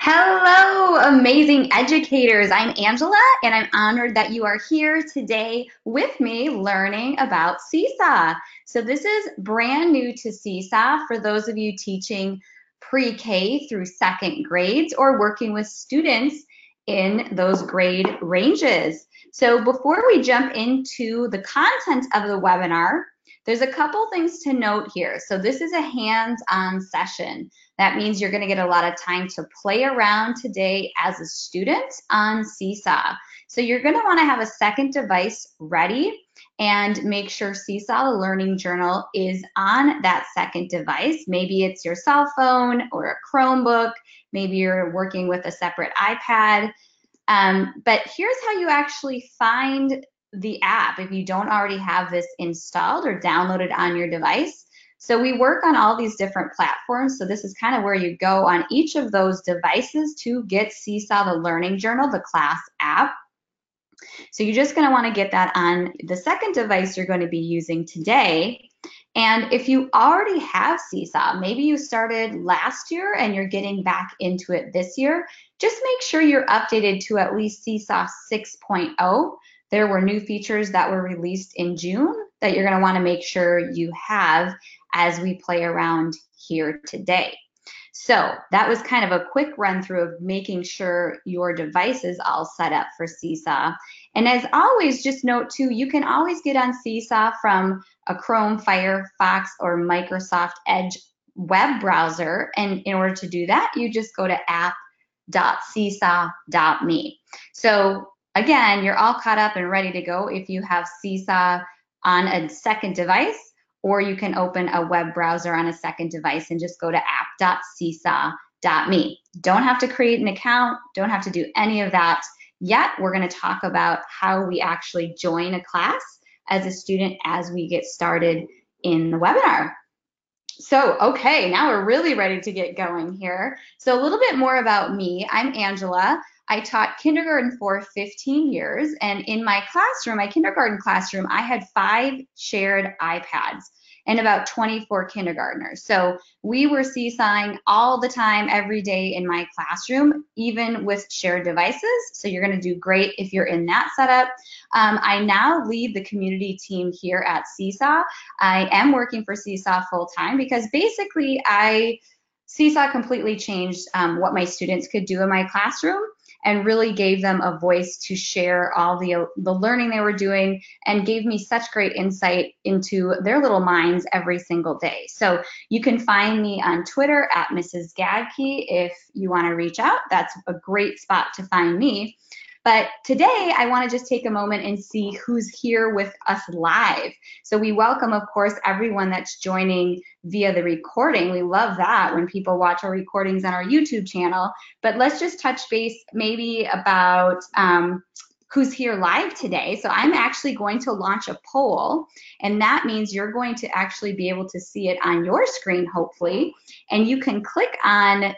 Hello, amazing educators. I'm Angela, and I'm honored that you are here today with me learning about Seesaw. So this is brand new to Seesaw for those of you teaching pre-K through second grades or working with students in those grade ranges. So before we jump into the content of the webinar, there's a couple things to note here. So this is a hands-on session. That means you're going to get a lot of time to play around today as a student on Seesaw. So you're going to want to have a second device ready and make sure Seesaw, the learning journal, is on that second device. Maybe it's your cell phone or a Chromebook. Maybe you're working with a separate iPad. But here's how you actually find the app if you don't already have this installed or downloaded on your device. So we work on all these different platforms. So this is kind of where you go on each of those devices to get Seesaw, the learning journal, the class app. So you're just going to want to get that on the second device you're going to be using today. And if you already have Seesaw, maybe you started last year and you're getting back into it this year, just make sure you're updated to at least Seesaw 6.0. There were new features that were released in June that you're going to want to make sure you have as we play around here today. So that was kind of a quick run through of making sure your device is all set up for Seesaw. And as always, just note too, you can always get on Seesaw from a Chrome, Firefox, or Microsoft Edge web browser. And in order to do that, you just go to app.seesaw.me. So again, you're all caught up and ready to go if you have Seesaw on a second device, or you can open a web browser on a second device and just go to app.seesaw.me. Don't have to create an account, don't have to do any of that yet. We're going to talk about how we actually join a class as a student as we get started in the webinar. So, okay, now we're really ready to get going here. So a little bit more about me. I'm Angela. I taught kindergarten for 15 years, and in my classroom, my kindergarten classroom, I had 5 shared iPads and about 24 kindergartners. So we were seesawing all the time, every day in my classroom, even with shared devices. So you're going to do great if you're in that setup. I now lead the community team here at Seesaw. I am working for Seesaw full time because basically Seesaw completely changed what my students could do in my classroom and really gave them a voice to share all the learning they were doing and gave me such great insight into their little minds every single day. So you can find me on Twitter at Mrs. Gadke if you want to reach out. That's a great spot to find me. But today I want to just take a moment and see who's here with us live. So we welcome, of course, everyone that's joining via the recording. We love that when people watch our recordings on our YouTube channel. But let's just touch base maybe about who's here live today. So I'm actually going to launch a poll, and that means you're going to actually be able to see it on your screen, hopefully, and you can click on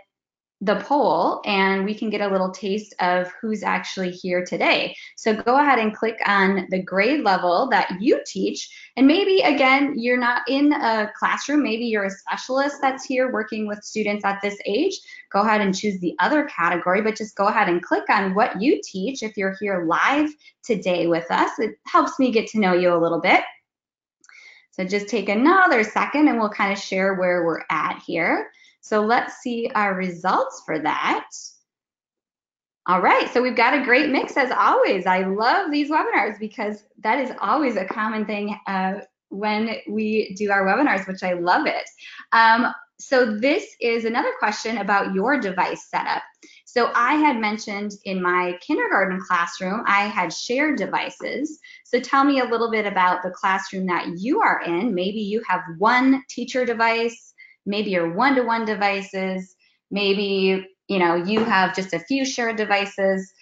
the poll and we can get a little taste of who's actually here today. So go ahead and click on the grade level that you teach. And maybe, again, you're not in a classroom. Maybe you're a specialist that's here working with students at this age. Go ahead and choose the other category, but just go ahead and click on what you teach if you're here live today with us. It helps me get to know you a little bit. So just take another second and we'll kind of share where we're at here. So let's see our results for that. All right, so we've got a great mix as always. I love these webinars because that is always a common thing when we do our webinars, which I love it. So this is another question about your device setup. So I had mentioned in my kindergarten classroom, I had shared devices. So tell me a little bit about the classroom that you are in. Maybe you have one teacher device, maybe your one-to-one devices, maybe you have just a few shared devices.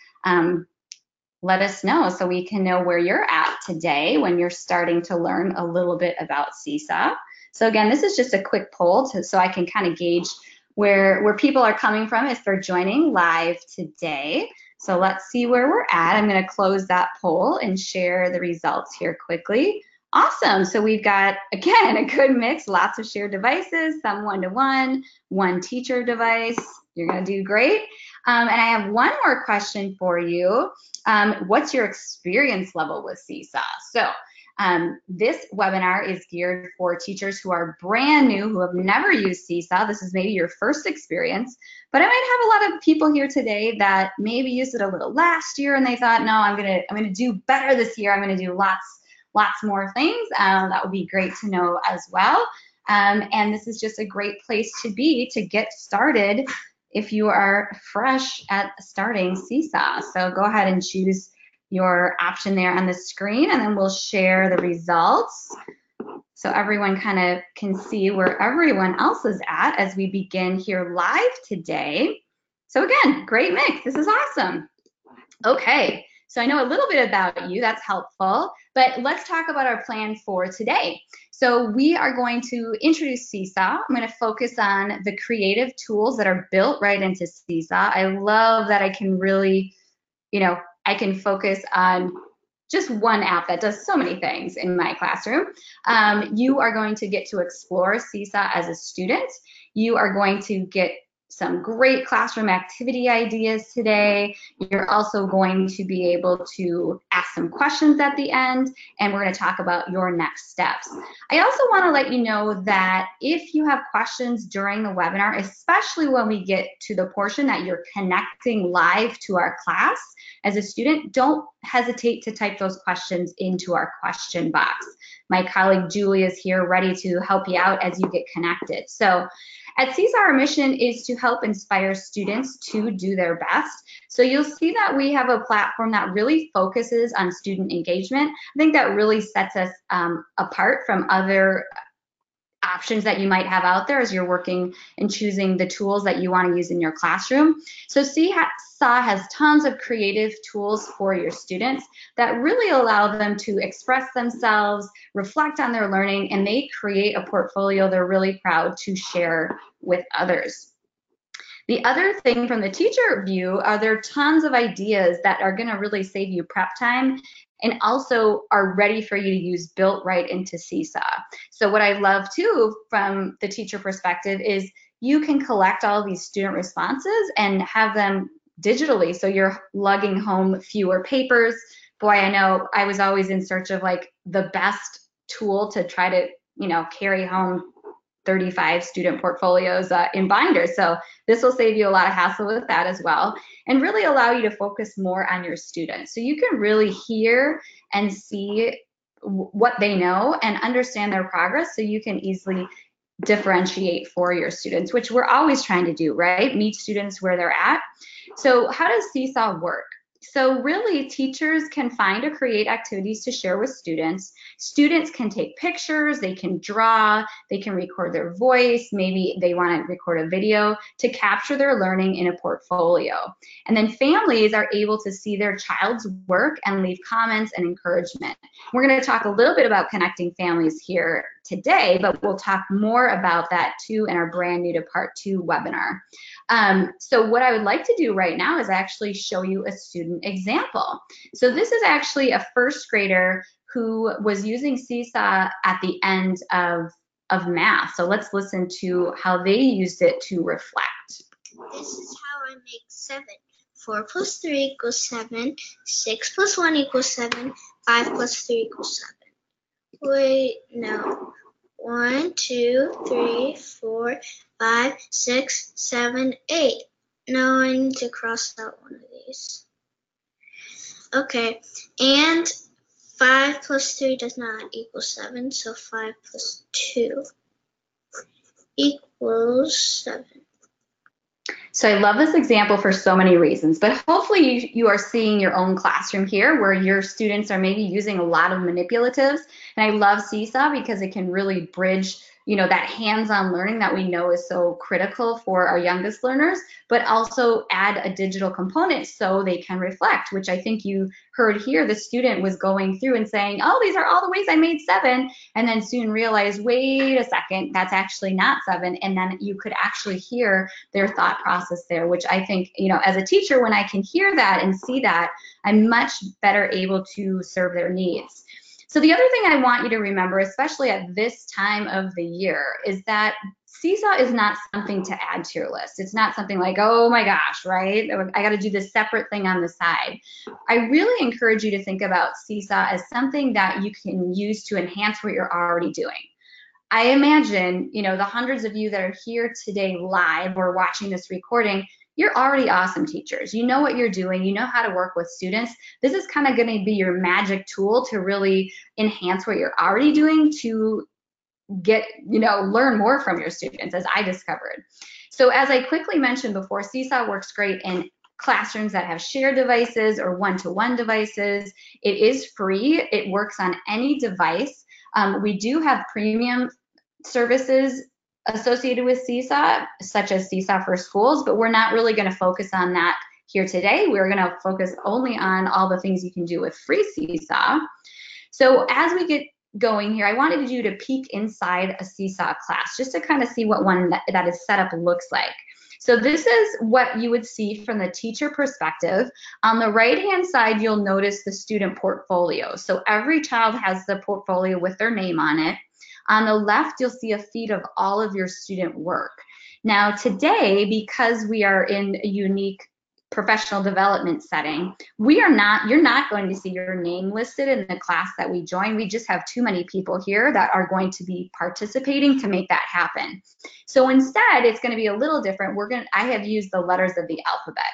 Let us know so we can know where you're at today when you're starting to learn a little bit about Seesaw. So again, this is just a quick poll so I can kind of gauge where people are coming from if they're joining live today. So let's see where we're at. I'm going to close that poll and share the results here quickly. Awesome. So we've got, again, a good mix, lots of shared devices, some one-to-one, one teacher device. You're going to do great. And I have one more question for you. What's your experience level with Seesaw? So this webinar is geared for teachers who are brand new, who have never used Seesaw. This is maybe your first experience, but I might have a lot of people here today that maybe used it a little last year and they thought, no, I'm gonna do better this year. I'm gonna do lots more things. That would be great to know as well. And this is just a great place to be to get started if you are fresh at starting Seesaw. So go ahead and choose your option there on the screen, and then we'll share the results so everyone kind of can see where everyone else is at as we begin here live today. So again, great mix. This is awesome. Okay, so I know a little bit about you. That's helpful. But let's talk about our plan for today. So we are going to introduce Seesaw. I'm going to focus on the creative tools that are built right into Seesaw. I love that I can really, I can focus on just one app that does so many things in my classroom. You are going to get to explore Seesaw as a student. You are going to get some great classroom activity ideas today. You're also going to be able to ask some questions at the end, and we're going to talk about your next steps. I also want to let you know that if you have questions during the webinar, especially when we get to the portion that you're connecting live to our class as a student, don't hesitate to type those questions into our question box. My colleague Julie is here ready to help you out as you get connected. So at Seesaw, our mission is to help inspire students to do their best. So you'll see that we have a platform that really focuses on student engagement. I think that really sets us apart from other options that you might have out there as you're working and choosing the tools that you want to use in your classroom. So Seesaw has tons of creative tools for your students that really allow them to express themselves, reflect on their learning, and they create a portfolio they're really proud to share with others. The other thing from the teacher view are there tons of ideas that are going to really save you prep time and also are ready for you to use built right into Seesaw. So what I love too from the teacher perspective is you can collect all these student responses and have them digitally, so you're lugging home fewer papers. Boy, I know I was always in search of like the best tool to try to, carry home 35 student portfolios in binders. So this will save you a lot of hassle with that as well, and really allow you to focus more on your students. So you can really hear and see what they know and understand their progress so you can easily differentiate for your students, which we're always trying to do, right? Meet students where they're at. So how does Seesaw work? So really, teachers can find or create activities to share with students. Students can take pictures, they can draw, they can record their voice, maybe they want to record a video to capture their learning in a portfolio. And then families are able to see their child's work and leave comments and encouragement. We're going to talk a little bit about connecting families here today, but we'll talk more about that too in our brand new to Part 2 webinar. So what I would like to do right now is actually show you a student example. So this is actually a first grader who was using Seesaw at the end of math. So let's listen to how they used it to reflect. This is how I make 7. 4 plus 3 equals 7. 6 plus 1 equals 7. 5 plus 3 equals 7. Wait, no. 1, 2, 3, 4, 5, 6, 7, 8. No, I need to cross out one of these. Okay, and 5 plus 3 does not equal 7, so 5 plus 2 equals 7. So I love this example for so many reasons, but hopefully you are seeing your own classroom here where your students are maybe using a lot of manipulatives. And I love Seesaw because it can really bridge, that hands-on learning that we know is so critical for our youngest learners, but also add a digital component so they can reflect, which I think you heard here. The student was going through and saying, oh, these are all the ways I made 7, and then soon realized, wait a second, that's actually not 7. And then you could actually hear their thought process there, which I think, as a teacher, when I can hear that and see that, I'm much better able to serve their needs. So the other thing I want you to remember, especially at this time of the year, is that Seesaw is not something to add to your list. It's not something like, oh my gosh, right? I got to do this separate thing on the side. I really encourage you to think about Seesaw as something that you can use to enhance what you're already doing. I imagine, the hundreds of you that are here today live or watching this recording, you're already awesome teachers. You know what you're doing. You know how to work with students. This is kind of going to be your magic tool to really enhance what you're already doing to get, learn more from your students, as I discovered. So as I quickly mentioned before, Seesaw works great in classrooms that have shared devices or one-to-one devices. It is free. It works on any device. We do have premium services associated with Seesaw, such as Seesaw for Schools, but we're not really going to focus on that here today. We're going to focus only on all the things you can do with free Seesaw. So as we get going here, I wanted you to peek inside a Seesaw class just to kind of see what one that is set up looks like. So this is what you would see from the teacher perspective. On the right-hand side, you'll notice the student portfolio. So every child has the portfolio with their name on it. On the left, you'll see a feed of all of your student work. Now today, because we are in a unique professional development setting, you're not going to see your name listed in the class that we join. We just have too many people here that are going to be participating to make that happen. So instead, it's going to be a little different. I have used the letters of the alphabet.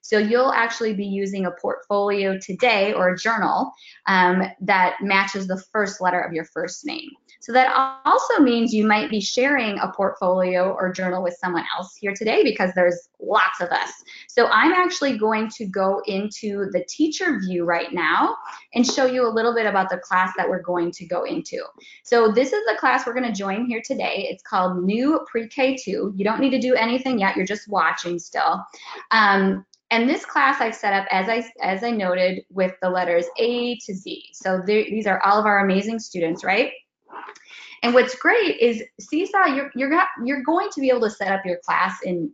So you'll actually be using a portfolio today or a journal that matches the first letter of your first name. So that also means you might be sharing a portfolio or journal with someone else here today because there's lots of us. So I'm actually going to go into the teacher view right now and show you a little bit about the class that we're going to go into. So this is the class we're going to join here today. It's called New Pre-K2. You don't need to do anything yet. You're just watching still. And this class I've set up, as I noted, with the letters A to Z. So these are all of our amazing students, right? And what's great is Seesaw, you're going to be able to set up your class in,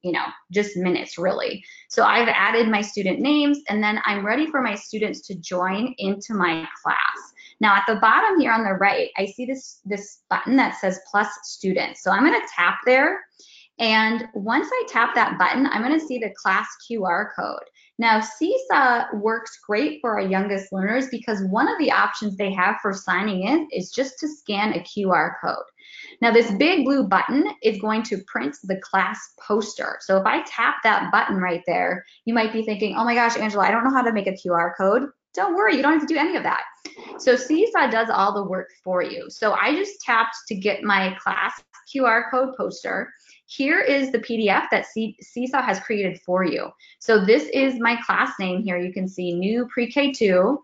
just minutes, really. So I've added my student names, and then I'm ready for my students to join into my class. Now at the bottom here on the right, I see this button that says plus students. So I'm going to tap there. And once I tap that button, I'm going to see the class QR code. Now, Seesaw works great for our youngest learners because one of the options they have for signing in is just to scan a QR code. Now, this big blue button is going to print the class poster. So if I tap that button right there, you might be thinking, oh my gosh, Angela, I don't know how to make a QR code. Don't worry, you don't have to do any of that. So Seesaw does all the work for you. So I just tapped to get my class QR code poster. Here is the PDF that Seesaw has created for you. So this is my class name here. You can see New Pre-K2,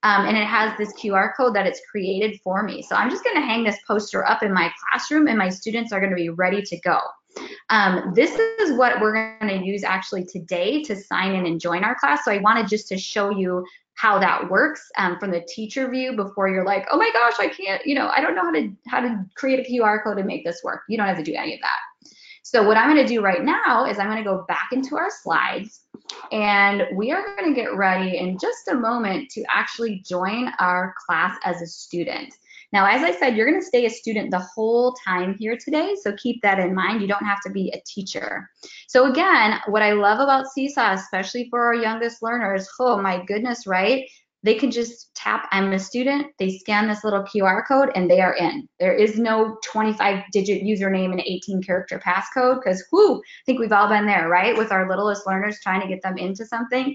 and it has this QR code that it's created for me. So I'm just going to hang this poster up in my classroom, and my students are going to be ready to go. This is what we're going to use actually today to sign in and join our class. So I wanted just to show you how that works from the teacher view before you're like, oh my gosh, I can't, I don't know how to create a QR code and make this work. You don't have to do any of that. So what I'm going to do right now is I'm going to go back into our slides, and we are going to get ready in just a moment to actually join our class as a student. Now, as I said, you're going to stay a student the whole time here today, so keep that in mind. You don't have to be a teacher. So again, what I love about Seesaw, especially for our youngest learners, oh my goodness, right? They can just tap, I'm a student, they scan this little QR code, and they are in. There is no 25-digit username and 18-character passcode, because I think we've all been there, right? With our littlest learners trying to get them into something.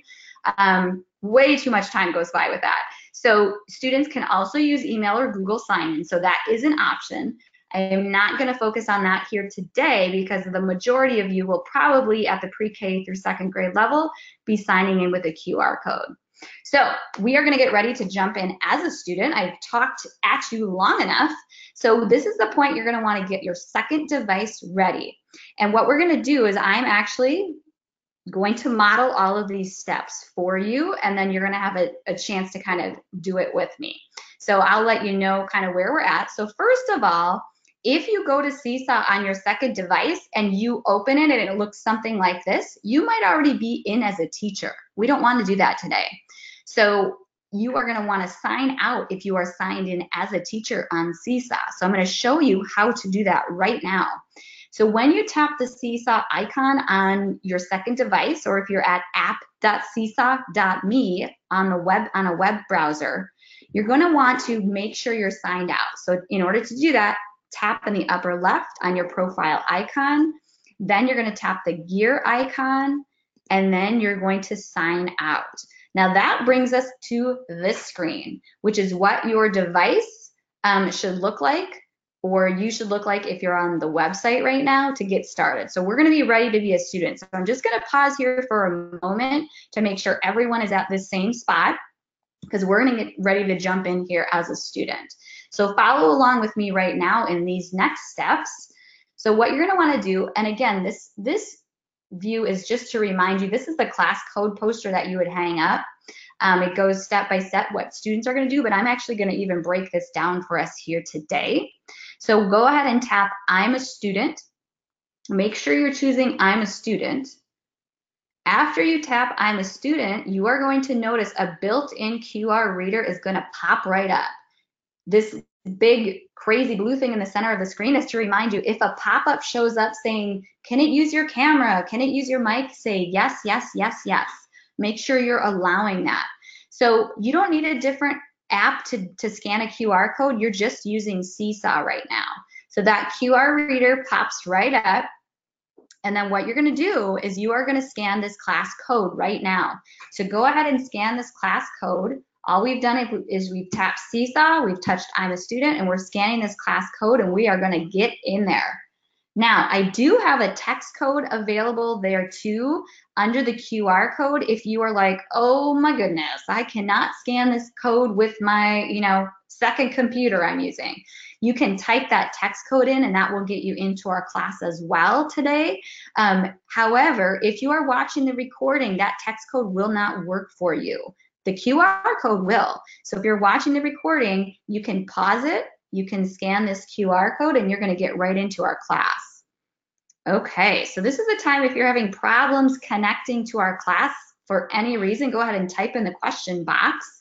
Way too much time goes by with that. So students can also use email or Google sign-in, so that is an option. I am not going to focus on that here today because the majority of you will probably at the pre-K through second grade level be signing in with a QR code. So we are going to get ready to jump in as a student. I've talked at you long enough. So this is the point you're going to want to get your second device ready. And what we're going to do is I'm actually going to model all of these steps for you, and then you're going to have a chance to kind of do it with me. So I'll let you know kind of where we're at. So first of all, if you go to Seesaw on your second device and you open it and it looks something like this, you might already be in as a teacher. We don't want to do that today. So you are going to want to sign out if you are signed in as a teacher on Seesaw. So I'm going to show you how to do that right now. So when you tap the Seesaw icon on your second device, or if you're at app.seesaw.me on a web browser, you're going to want to make sure you're signed out. So in order to do that, tap in the upper left on your profile icon. Then you're going to tap the gear icon, and then you're going to sign out. Now that brings us to this screen, which is what your device should look like, or you should look like if you're on the website right now to get started. So we're going to be ready to be a student. So I'm just going to pause here for a moment to make sure everyone is at the same spot, because we're going to get ready to jump in here as a student. So follow along with me right now in these next steps. So what you're going to want to do, and again, this view is just to remind you, this is the class code poster that you would hang up. It goes step by step what students are going to do, but I'm actually going to even break this down for us here today. So go ahead and tap I'm a student. Make sure you're choosing I'm a student. After you tap I'm a student, you are going to notice a built-in QR reader is going to pop right up. This big crazy blue thing in the center of the screen is to remind you, if a pop-up shows up saying, can it use your camera? Can it use your mic? Say yes, yes, yes, yes. Make sure you're allowing that. So you don't need a different app to scan a QR code. You're just using Seesaw right now. So that QR reader pops right up. And then what you're going to do is you are going to scan this class code right now. So go ahead and scan this class code. All we've done is we've tapped Seesaw, we've touched I'm a student, and we're scanning this class code, and we are going to get in there. Now, I do have a text code available there too under the QR code. If you are like, oh my goodness, I cannot scan this code with my, second computer I'm using. You can type that text code in, and that will get you into our class as well today. However, if you are watching the recording, that text code will not work for you. The QR code will. So if you're watching the recording, you can pause it, you can scan this QR code, and you're going to get right into our class. Okay, so this is the time if you're having problems connecting to our class for any reason, go ahead and type in the question box.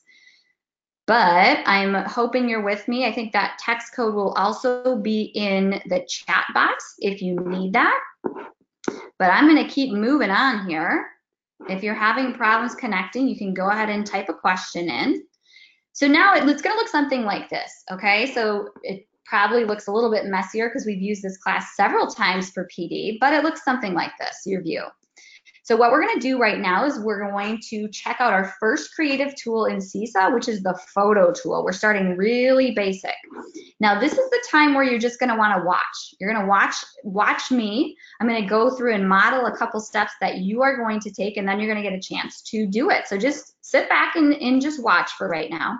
But I'm hoping you're with me. I think that text code will also be in the chat box if you need that. But I'm going to keep moving on here. If you're having problems connecting, you can go ahead and type a question in. So now it's going to look something like this, okay? So it probably looks a little bit messier because we've used this class several times for PD, but it looks something like this, your view. So what we're going to do right now is we're going to check out our first creative tool in Seesaw, which is the photo tool. We're starting really basic. Now this is the time where you're just going to want to watch. You're going to watch me. I'm going to go through and model a couple steps that you are going to take, and then you're going to get a chance to do it. So just sit back and just watch for right now.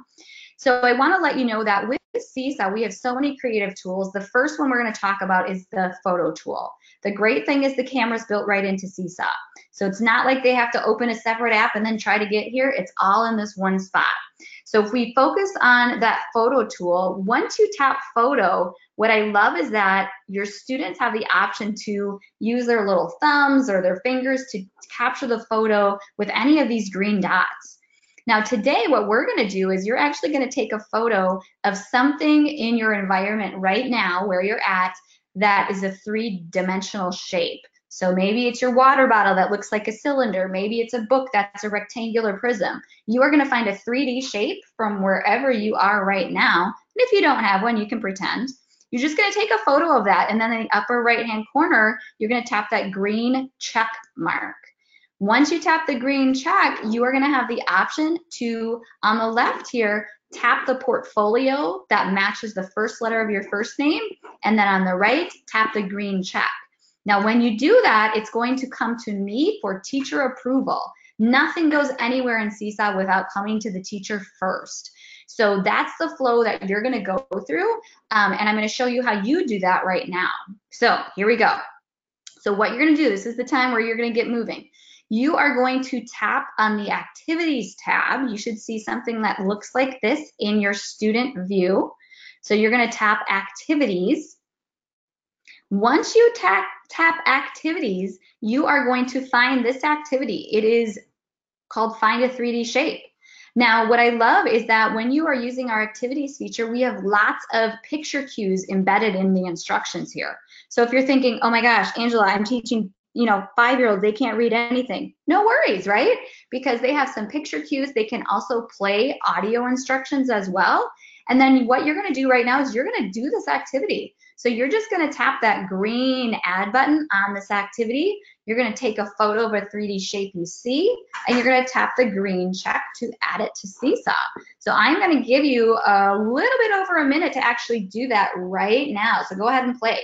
So I want to let you know that with Seesaw, we have so many creative tools. The first one we're going to talk about is the photo tool. The great thing is the camera's built right into Seesaw. So it's not like they have to open a separate app and then try to get here. It's all in this one spot. So if we focus on that photo tool, once you tap photo, what I love is that your students have the option to use their little thumbs or their fingers to capture the photo with any of these green dots. Now today, what we're going to do is you're actually going to take a photo of something in your environment right now where you're at that is a three-dimensional shape. So maybe it's your water bottle that looks like a cylinder. Maybe it's a book that's a rectangular prism. You are going to find a 3D shape from wherever you are right now. And if you don't have one, you can pretend. You're just going to take a photo of that, and then in the upper right-hand corner, you're going to tap that green check mark. Once you tap the green check, you are going to have the option to, on the left here, tap the portfolio that matches the first letter of your first name, and then on the right, tap the green check. Now, when you do that, it's going to come to me for teacher approval. Nothing goes anywhere in Seesaw without coming to the teacher first. So that's the flow that you're going to go through, and I'm going to show you how you do that right now. So here we go. So what you're going to do, this is the time where you're going to get moving. You are going to tap on the Activities tab. You should see something that looks like this in your student view. So you're going to tap Activities. Once you tap Activities, you are going to find this activity. It is called Find a 3D Shape. Now, what I love is that when you are using our Activities feature, we have lots of picture cues embedded in the instructions here. So if you're thinking, oh my gosh, Angela, I'm teaching, 5-year-olds, they can't read anything. No worries, right? Because they have some picture cues. They can also play audio instructions as well. And then what you're going to do right now is you're going to do this activity. So you're just going to tap that green add button on this activity. You're going to take a photo of a 3D shape you see, and you're going to tap the green check to add it to Seesaw. So I'm going to give you a little bit over a minute to actually do that right now. So go ahead and play.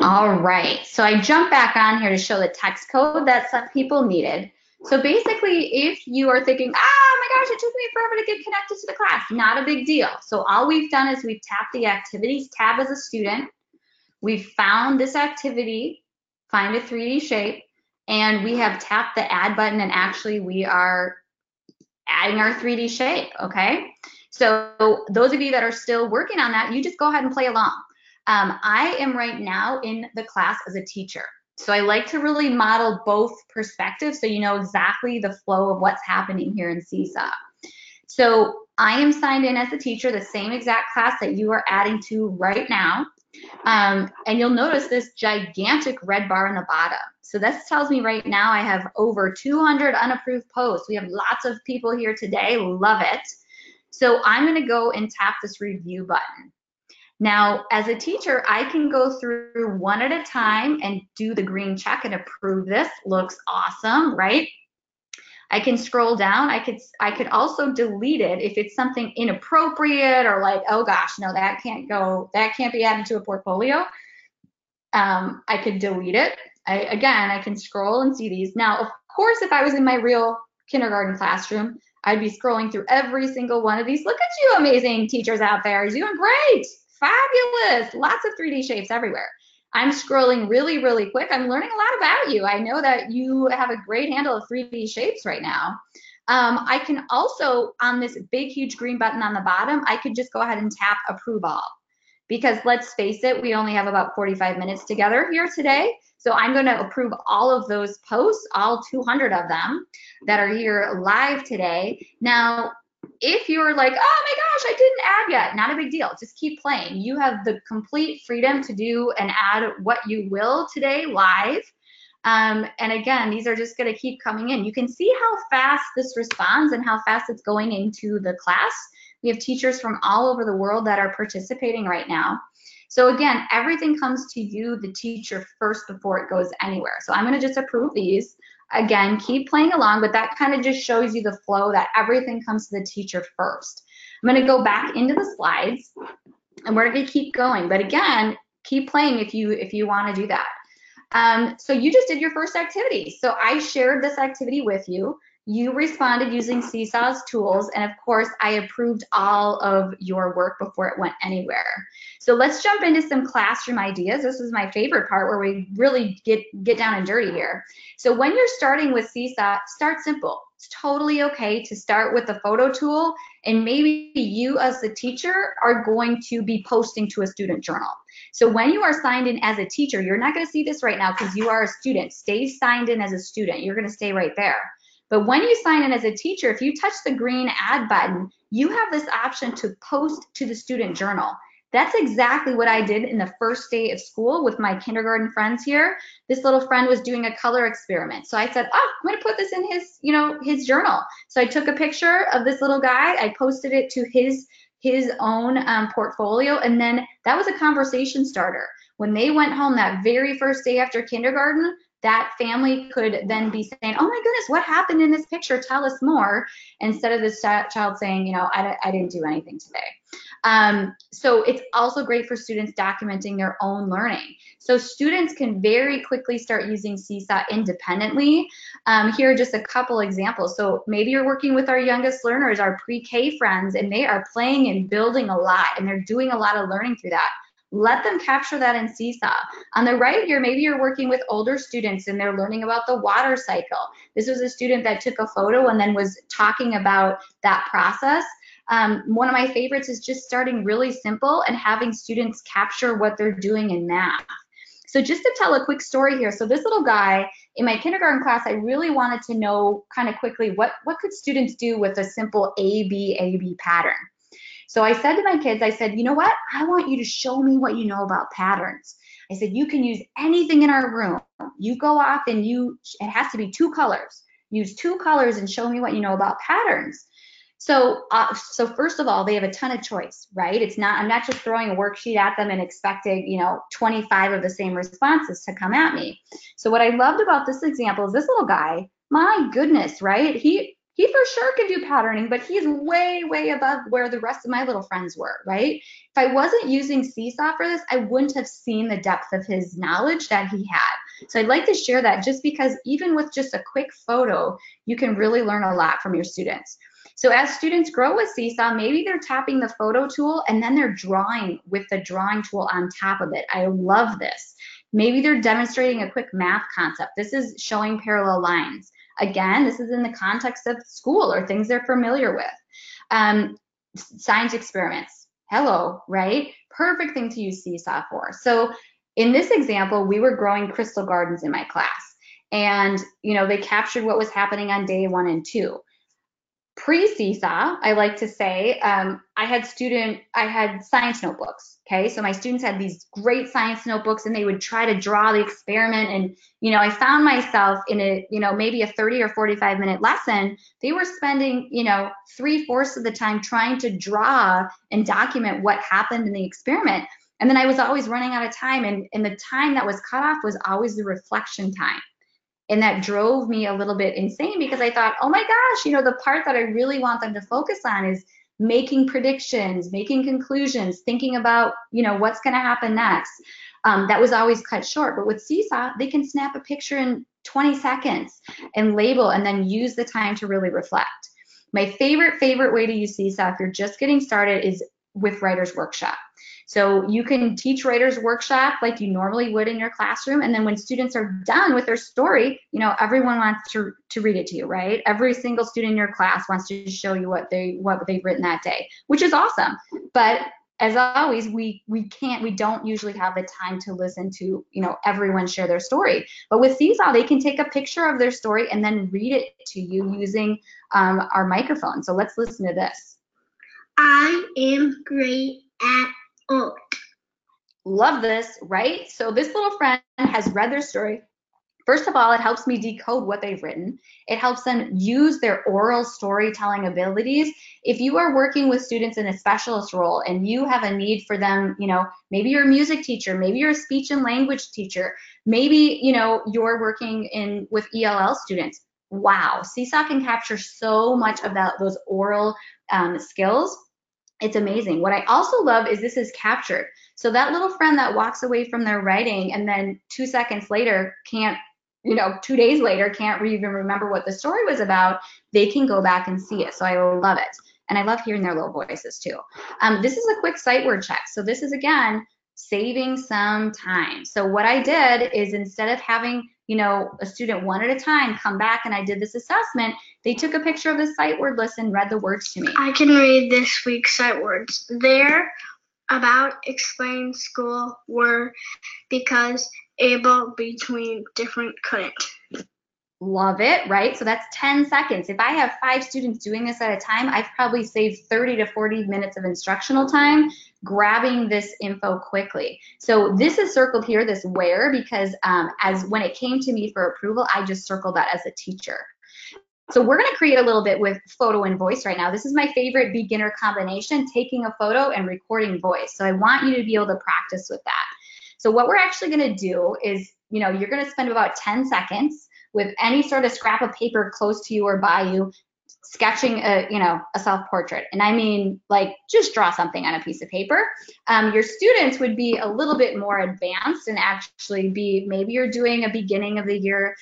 All right, so I jumped back on here to show the text code that some people needed. So basically, if you are thinking, oh my gosh, it took me forever to get connected to the class, not a big deal. So all we've done is we've tapped the activities tab as a student. We've found this activity, find a 3D shape, and we have tapped the add button, and actually we are adding our 3D shape, okay? So those of you that are still working on that, you just go ahead and play along. I am right now in the class as a teacher. So I like to really model both perspectives so you know exactly the flow of what's happening here in Seesaw. So I am signed in as a teacher, the same exact class that you are adding to right now. And you'll notice this gigantic red bar in the bottom. So this tells me right now I have over 200 unapproved posts. We have lots of people here today, love it. So I'm gonna go and tap this review button. Now, as a teacher, I can go through one at a time and do the green check and approve this. Looks awesome, right? I can scroll down. I could also delete it if it's something inappropriate or like, oh gosh, no, that can't be added to a portfolio. I could delete it. Again, I can scroll and see these. Now, of course, if I was in my real kindergarten classroom, I'd be scrolling through every single one of these. Look at you amazing teachers out there, you're doing great. Fabulous, lots of 3D shapes everywhere. I'm scrolling really, really quick. I'm learning a lot about you. I know that you have a great handle of 3D shapes right now. I can also, on this big, huge green button on the bottom, I could just go ahead and tap approve all. Because let's face it, we only have about 45 minutes together here today. So I'm going to approve all of those posts, all 200 of them that are here live today. Now, if you're like, oh my gosh, I didn't add yet, not a big deal. Just keep playing. You have the complete freedom to do and add what you will today live. And again, these are just going to keep coming in. You can see how fast this responds and how fast it's going into the class. We have teachers from all over the world that are participating right now. So again, everything comes to you, the teacher, first before it goes anywhere. So I'm going to just approve these. Again, keep playing along, but that kind of just shows you the flow that everything comes to the teacher first. I'm going to go back into the slides, and we're going to keep going. But again, keep playing if you want to do that. So you just did your first activity. So I shared this activity with you. You responded using Seesaw's tools, and of course, I approved all of your work before it went anywhere. So let's jump into some classroom ideas. This is my favorite part where we really get down and dirty here. So when you're starting with Seesaw, start simple. It's totally okay to start with the photo tool, and maybe you as the teacher are going to be posting to a student journal. So when you are signed in as a teacher, you're not going to see this right now because you are a student. Stay signed in as a student. You're going to stay right there. But when you sign in as a teacher, if you touch the green add button, you have this option to post to the student journal. That's exactly what I did in the first day of school with my kindergarten friends here. This little friend was doing a color experiment. So I said, oh, I'm going to put this in his, his journal. So I took a picture of this little guy. I posted it to his own portfolio. And then that was a conversation starter. When they went home that very first day after kindergarten, that family could then be saying, oh my goodness, what happened in this picture? Tell us more. Instead of this child saying, I didn't do anything today. So it's also great for students documenting their own learning. So students can very quickly start using Seesaw independently. Here are just a couple examples. So maybe you're working with our youngest learners, our pre-K friends, and they are playing and building a lot, and they're doing a lot of learning through that. Let them capture that in Seesaw. On the right here, maybe you're working with older students and they're learning about the water cycle. This was a student that took a photo and then was talking about that process. One of my favorites is just starting really simple and having students capture what they're doing in math. So just to tell a quick story here, so this little guy, in my kindergarten class, I really wanted to know kind of quickly what could students do with a simple A-B pattern. So I said to my kids, I said, you know what? I want you to show me what you know about patterns. I said, you can use anything in our room. You go off and it has to be 2 colors. Use 2 colors and show me what you know about patterns. So first of all, they have a ton of choice, right? I'm not just throwing a worksheet at them and expecting, 25 of the same responses to come at me. So what I loved about this example is this little guy, my goodness, right? He for sure can do patterning, but he's way, way above where the rest of my little friends were, right? If I wasn't using Seesaw for this, I wouldn't have seen the depth of his knowledge that he had. So I'd like to share that just because even with just a quick photo, you can really learn a lot from your students. So as students grow with Seesaw, maybe they're tapping the photo tool and then they're drawing with the drawing tool on top of it. I love this. Maybe they're demonstrating a quick math concept. This is showing parallel lines. Again, this is in the context of school or things they're familiar with. Science experiments. Hello, right? Perfect thing to use Seesaw for. So in this example, we were growing crystal gardens in my class. And, they captured what was happening on day 1 and 2. Pre-Seesaw, I like to say, I had science notebooks, okay? So my students had these great science notebooks and they would try to draw the experiment. And, I found myself in maybe a 30 or 45 minute lesson, they were spending, 3/4 of the time trying to draw and document what happened in the experiment. And then I was always running out of time, and the time that was cut off was always the reflection time. And that drove me a little bit insane because I thought, oh my gosh, the part that I really want them to focus on is making predictions, making conclusions, thinking about, what's going to happen next. That was always cut short. But with Seesaw, they can snap a picture in 20 seconds and label and then use the time to really reflect. My favorite way to use Seesaw if you're just getting started is with Writer's Workshop. So you can teach Writer's Workshop like you normally would in your classroom, and then when students are done with their story, everyone wants to read it to you, right? Every single student in your class wants to show you what they've written that day, which is awesome. But as always, we don't usually have the time to listen to, everyone share their story. But with Seesaw, they can take a picture of their story and then read it to you using our microphone. So let's listen to this. I am great at art. Love this, right? So this little friend has read their story. First of all, it helps me decode what they've written. It helps them use their oral storytelling abilities. If you are working with students in a specialist role and you have a need for them, maybe you're a music teacher, maybe you're a speech and language teacher, maybe, you're working with ELL students. Wow, Seesaw can capture so much of those oral skills. It's amazing. What I also love is this is captured. So that little friend that walks away from their writing and then 2 seconds later can't 2 days later can't even remember what the story was about, they can go back and see it. So I love it. And I love hearing their little voices too. This is a quick sight word check. So this is, again, saving some time. So what I did is, instead of having, a student one at a time come back and I did this assessment, they took a picture of the sight word list and read the words to me. I can read this week's sight words. There, about, explain, school, were, because, able, between, different, couldn't. Love it, right? So that's 10 seconds. If I have 5 students doing this at a time, I've probably saved 30 to 40 minutes of instructional time grabbing this info quickly. So this is circled here, this where, because as when it came to me for approval, I just circled that as a teacher. So we're going to create a little bit with photo and voice right now. This is my favorite beginner combination, taking a photo and recording voice. So I want you to be able to practice with that. So what we're actually going to do is, you're going to spend about 10 seconds with any sort of scrap of paper close to you or by you, sketching a self-portrait. And I mean, like, just draw something on a piece of paper. Your students would be a little bit more advanced and actually be, maybe you're doing a beginning of the year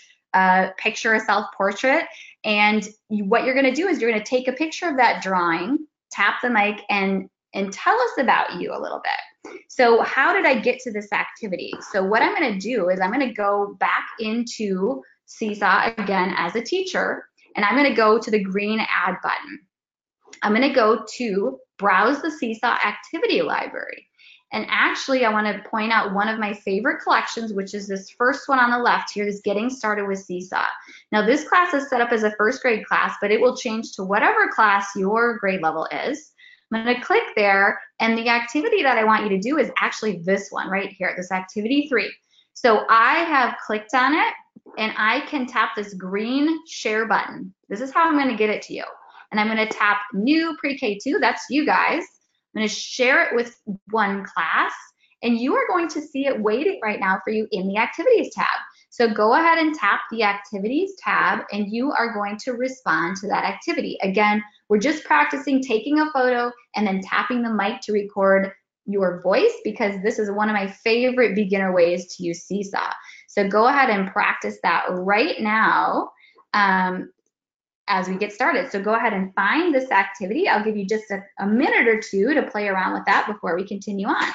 picture, a self-portrait. And what you're going to do is you're going to take a picture of that drawing, tap the mic, and tell us about you a little bit. So how did I get to this activity? So what I'm going to do is I'm going to go back into Seesaw again as a teacher, and I'm going to go to the green add button. I'm going to go to browse the Seesaw activity library. And actually, I want to point out one of my favorite collections, which is this first one on the left here, this Getting Started with Seesaw. Now, this class is set up as a first grade class, but it will change to whatever class your grade level is. I'm going to click there, and the activity that I want you to do is actually this one right here, this activity 3. So I have clicked on it, and I can tap this green share button. This is how I'm going to get it to you. And I'm going to tap new PreK-2, that's you guys. I'm going to share it with one class, and you are going to see it waiting right now for you in the activities tab. So go ahead and tap the activities tab, and you are going to respond to that activity. Again, we're just practicing taking a photo and then tapping the mic to record your voice, because this is one of my favorite beginner ways to use Seesaw. So go ahead and practice that right now as we get started. So go ahead and find this activity. I'll give you just a minute or two to play around with that before we continue on.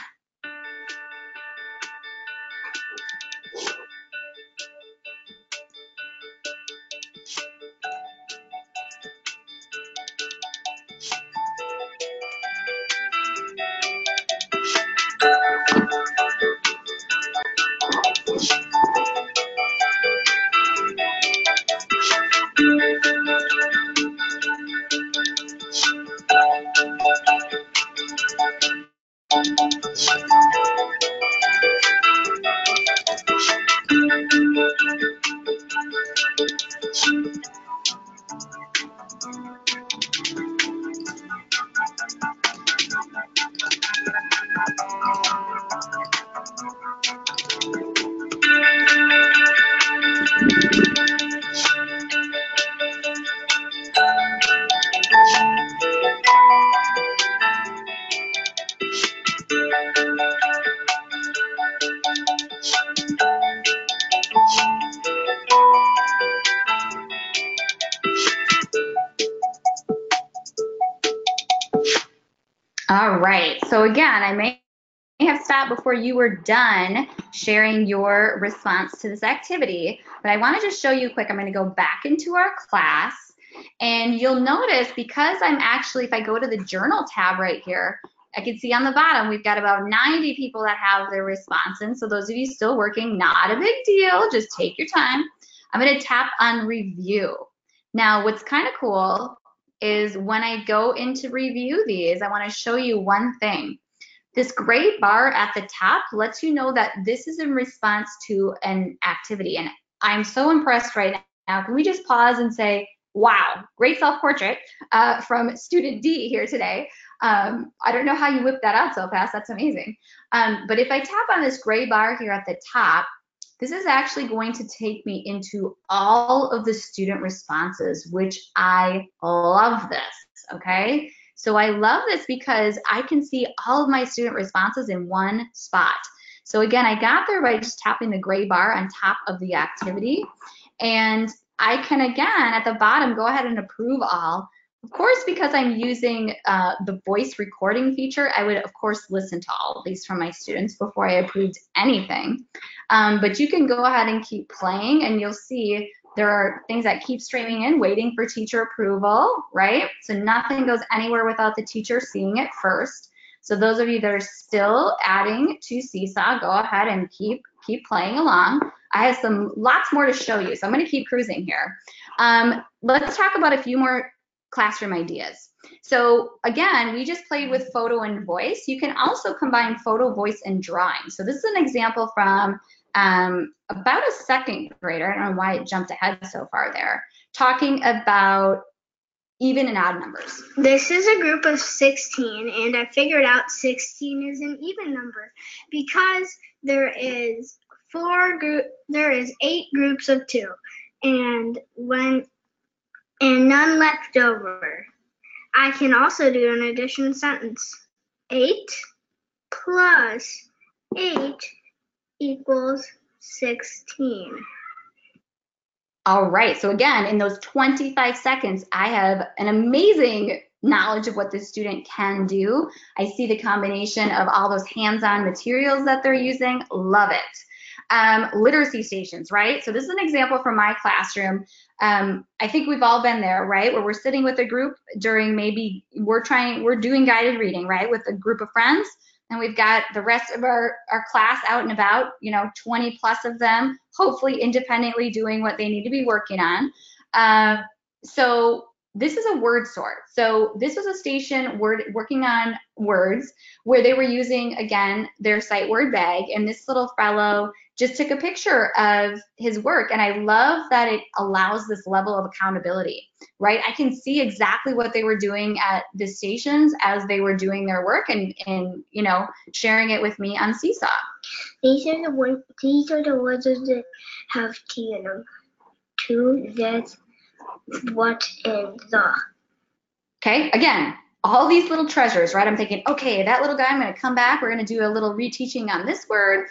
All right, so again, I may have stopped before you were done sharing your response to this activity, but I want to just show you quick. I'm going to go back into our class, and you'll notice, because I'm actually, if I go to the journal tab right here, I can see on the bottom we've got about 90 people that have their response in. So those of you still working, not a big deal, just take your time. I'm going to tap on review. Now, what's kind of cool is when I go into review these, I want to show you one thing. This gray bar at the top lets you know that this is in response to an activity. And I'm so impressed right now. Can we just pause and say, wow, great self-portrait from student D here today. I don't know how you whipped that out so fast. That's amazing. But if I tap on this gray bar here at the top, this is actually going to take me into all of the student responses, which I love this, okay? So I love this because I can see all of my student responses in one spot. So again, I got there by just tapping the gray bar on top of the activity. And I can, again, at the bottom, go ahead and approve all. Of course, because I'm using the voice recording feature, I would, of course, listen to all of these from my students before I approved anything. But you can go ahead and keep playing, and you'll see there are things that keep streaming in, waiting for teacher approval, right? So nothing goes anywhere without the teacher seeing it first. So those of you that are still adding to Seesaw, go ahead and keep playing along. I have lots more to show you, so I'm going to keep cruising here. Let's talk about a few more classroom ideas. So again, we just played with photo and voice. You can also combine photo, voice, and drawing. So this is an example from about a second grader. I don't know why it jumped ahead so far there, talking about even and odd numbers. This is a group of 16, and I figured out 16 is an even number because there is 8 groups of 2, and none left over. I can also do an addition sentence. 8 plus 8 equals 16. All right, so again, in those 25 seconds, I have an amazing knowledge of what the student can do. I see the combination of all those hands-on materials that they're using. Love it. Literacy stations, right? So this is an example from my classroom. I think we've all been there, right? Where we're sitting with a group during maybe we're doing guided reading, right? With a group of friends. And we've got the rest of our class out and about, 20 plus of them, hopefully independently doing what they need to be working on. So this is a word sort. So this was a station working on words where they were using, again, their sight word bag. And this little fellow just took a picture of his work. And I love that it allows this level of accountability, right? I can see exactly what they were doing at the stations as they were doing their work and sharing it with me on Seesaw. These are the words that have T in them. To, that, what, and the. Okay, again, all these little treasures, right? I'm thinking, okay, that little guy, I'm going to come back. We're going to do a little reteaching on this word.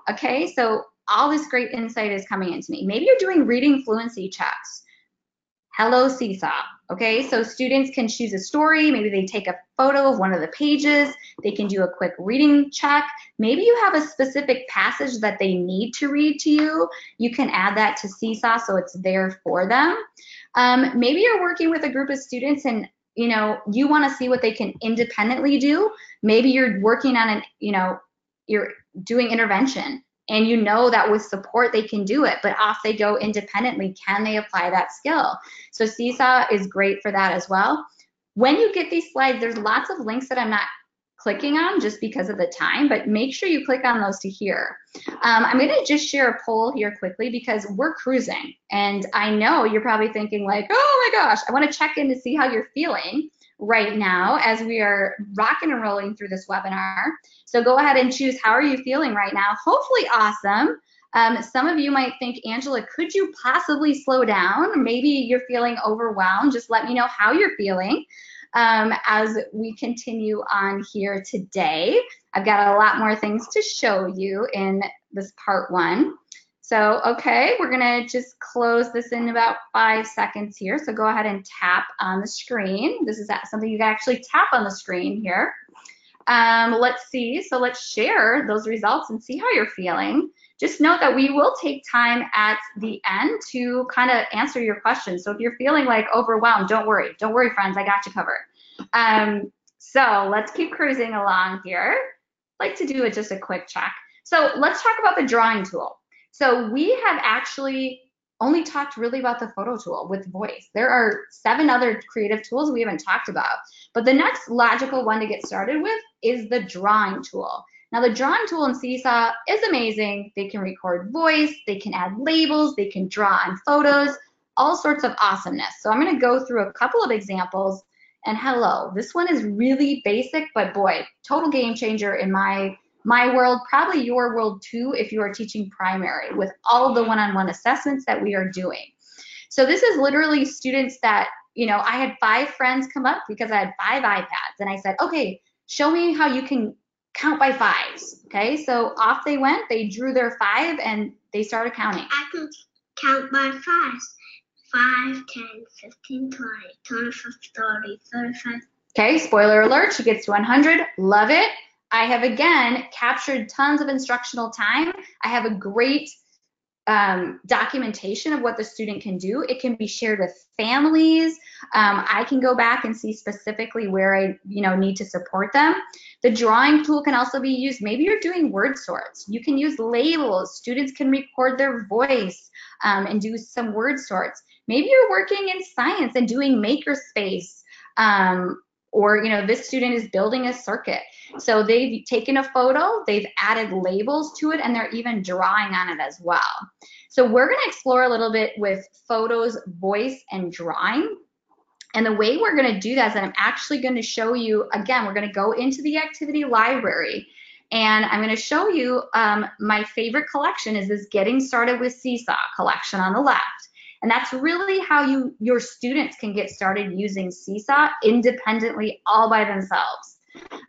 Okay, so all this great insight is coming into me. Maybe you're doing reading fluency checks. Hello, Seesaw. Okay, so students can choose a story. Maybe they take a photo of one of the pages. They can do a quick reading check. Maybe you have a specific passage that they need to read to you. You can add that to Seesaw so it's there for them. Maybe you're working with a group of students and you want to see what they can independently do. Maybe you're working on you're doing intervention and that with support they can do it, but off they go independently. Can they apply that skill? So Seesaw is great for that as well. When you get these slides, there's lots of links that I'm not clicking on just because of the time, but make sure you click on those to hear. I'm going to just share a poll here quickly because we're cruising, and I know you're probably thinking like, oh my gosh, I want to check in to see how you're feeling right now as we are rocking and rolling through this webinar. So go ahead and choose, how are you feeling right now? Hopefully awesome. Some of you might think, Angela, could you possibly slow down? Maybe you're feeling overwhelmed. Just let me know how you're feeling as we continue on here today. I've got a lot more things to show you in this part 1. So, okay, we're gonna just close this in about 5 seconds here. So go ahead and tap on the screen. This is something you can actually tap on the screen here. Let's see, so let's share those results and see how you're feeling. Just note that we will take time at the end to kind of answer your questions. So if you're feeling like overwhelmed, don't worry. Don't worry, friends, I got you covered. So let's keep cruising along here. I'd like to do just a quick check. So let's talk about the drawing tool. So we have actually only talked really about the photo tool with voice. There are 7 other creative tools we haven't talked about. But the next logical one to get started with is the drawing tool. Now the drawing tool in Seesaw is amazing. They can record voice, they can add labels, they can draw on photos, all sorts of awesomeness. So I'm gonna go through a couple of examples, and hello, this one is really basic, but boy, total game changer in my world, probably your world too if you are teaching primary with all of the one-on-one assessments that we are doing. So this is literally students that, I had 5 friends come up because I had 5 iPads, and I said, okay, show me how you can count by 5s. Okay, so off they went, they drew their 5 and they started counting. I can count by 5s. 5, 10, 15, 20, 25, 30, 35. Okay, spoiler alert, she gets to 100. Love it. I have again captured tons of instructional time. I have a great documentation of what the student can do. It can be shared with families. I can go back and see specifically where I need to support them. The drawing tool can also be used. Maybe you're doing word sorts. You can use labels. Students can record their voice and do some word sorts. Maybe you're working in science and doing makerspace. Or this student is building a circuit. So they've taken a photo, they've added labels to it, and they're even drawing on it as well. So we're going to explore a little bit with photos, voice, and drawing. And the way we're going to do that is that I'm actually going to show you, again, we're going to go into the activity library, and I'm going to show you my favorite collection is this Getting Started with Seesaw collection on the left. And that's really how your students can get started using Seesaw independently all by themselves.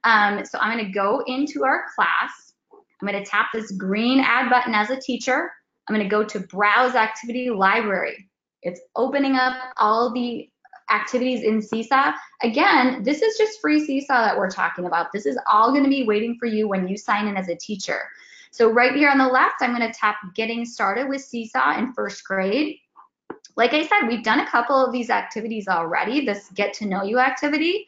So I'm going to go into our class. I'm going to tap this green add button as a teacher. I'm going to go to Browse Activity Library. It's opening up all the activities in Seesaw. Again, this is just free Seesaw that we're talking about. This is all going to be waiting for you when you sign in as a teacher. So right here on the left, I'm going to tap Getting Started with Seesaw in first grade. Like I said, we've done a couple of these activities already, this Get to Know You activity,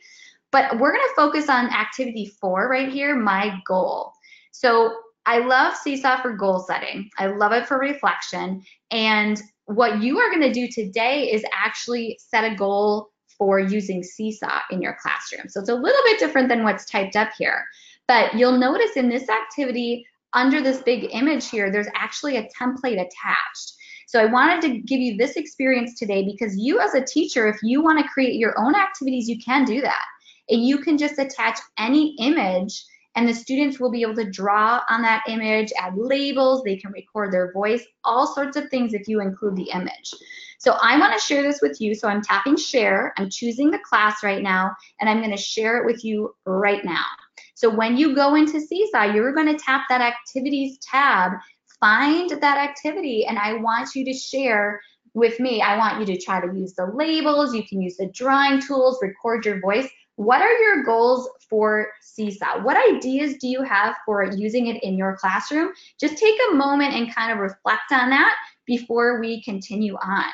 but we're going to focus on activity 4 right here, My Goal. So I love Seesaw for goal setting. I love it for reflection. And what you are going to do today is actually set a goal for using Seesaw in your classroom. So it's a little bit different than what's typed up here. But you'll notice in this activity, under this big image here, there's actually a template attached. So I wanted to give you this experience today because you as a teacher, if you want to create your own activities, you can do that. And you can just attach any image and the students will be able to draw on that image, add labels, they can record their voice, all sorts of things if you include the image. So I want to share this with you, so I'm tapping share, I'm choosing the class right now, and I'm going to share it with you right now. So when you go into Seesaw, you're going to tap that activities tab, find that activity, and I want you to share with me. I want you to try to use the labels, you can use the drawing tools, record your voice. What are your goals for Seesaw? What ideas do you have for using it in your classroom? Just take a moment and kind of reflect on that before we continue on.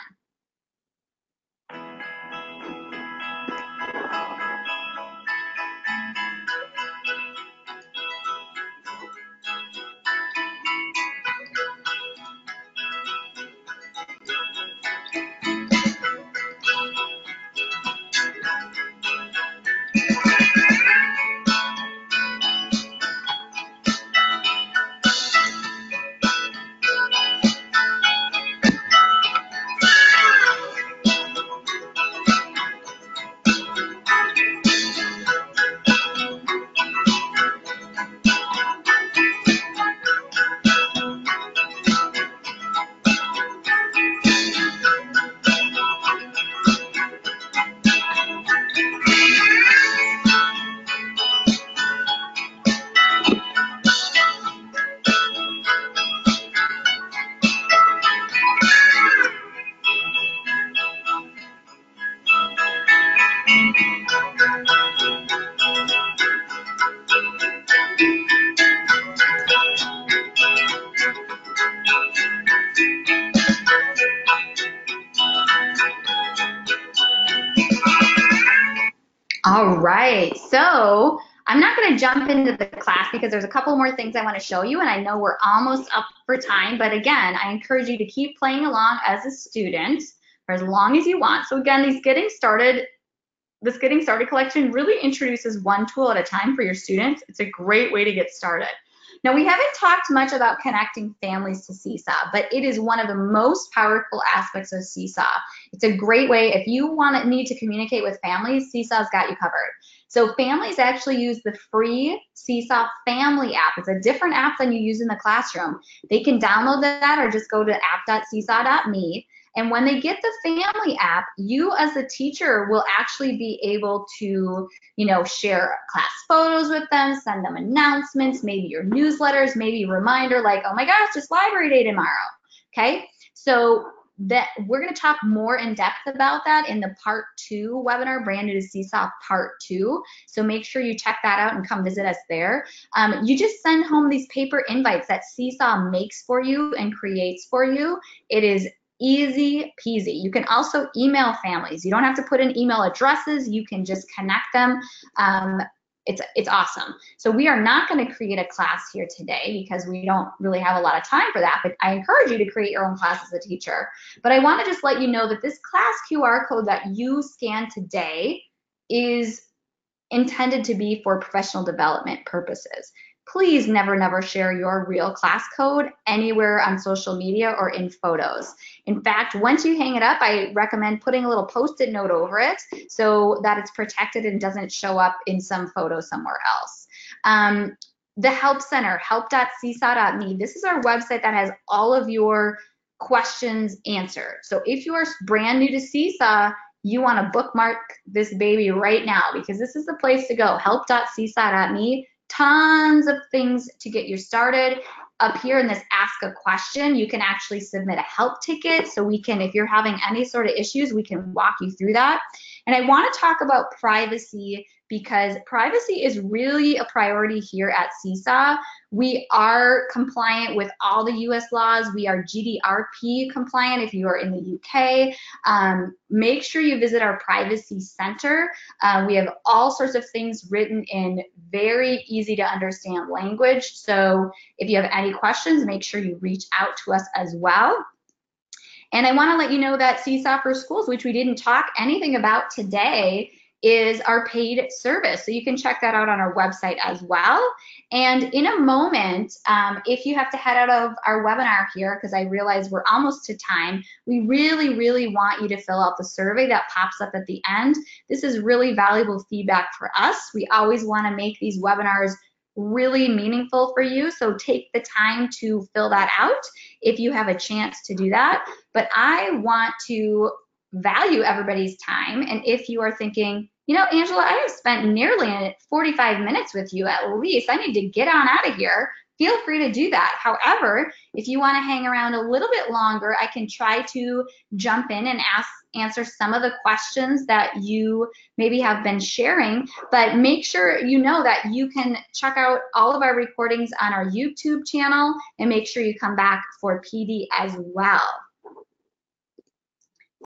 All right, so I'm not going to jump into the class because there's a couple more things I want to show you, and I know we're almost up for time, but again, I encourage you to keep playing along as a student for as long as you want. So again, this Getting Started collection really introduces one tool at a time for your students. It's a great way to get started. Now, we haven't talked much about connecting families to Seesaw, but it is one of the most powerful aspects of Seesaw. It's a great way, if you need to communicate with families, Seesaw's got you covered. So families actually use the free Seesaw Family app. It's a different app than you use in the classroom. They can download that or just go to app.seesaw.me. And when they get the family app, you as the teacher will actually be able to, share class photos with them, send them announcements, maybe your newsletters, maybe a reminder like, oh my gosh, it's library day tomorrow. Okay, so that we're going to talk more in depth about that in the part 2 webinar, brand new to Seesaw part 2. So make sure you check that out and come visit us there. You just send home these paper invites that Seesaw makes for you and creates for you. It is easy peasy. You can also email families. You don't have to put in email addresses. You can just connect them. It's awesome. So we are not going to create a class here today because we don't really have a lot of time for that, but I encourage you to create your own class as a teacher. But I want to just let you know that this class QR code that you scan today is intended to be for professional development purposes. Please never share your real class code anywhere on social media or in photos. In fact, once you hang it up, I recommend putting a little Post-it note over it so that it's protected and doesn't show up in some photo somewhere else. The Help Center, help.seesaw.me. This is our website that has all of your questions answered. So if you are brand new to Seesaw, you want to bookmark this baby right now because this is the place to go, help.seesaw.me. Tons of things to get you started. Up here in this Ask a Question, you can actually submit a help ticket so we can, if you're having any sort of issues, we can walk you through that. And I want to talk about privacy because privacy is really a priority here at Seesaw. We are compliant with all the US laws. We are GDPR compliant if you are in the UK. Make sure you visit our privacy center. We have all sorts of things written in very easy to understand language. So if you have any questions, make sure you reach out to us as well. And I want to let you know that Seesaw for Schools, which we didn't talk anything about today, is our paid service. So you can check that out on our website as well. And in a moment, if you have to head out of our webinar here, because I realize we're almost to time, we really want you to fill out the survey that pops up at the end. This is really valuable feedback for us. We always want to make these webinars really meaningful for you. So take the time to fill that out if you have a chance to do that. But I want to value everybody's time. And if you are thinking, Angela, I have spent nearly 45 minutes with you at least. I need to get on out of here. Feel free to do that. However, if you want to hang around a little bit longer, I can try to jump in and answer some of the questions that you maybe have been sharing, but make sure you know that you can check out all of our recordings on our YouTube channel and make sure you come back for PD as well.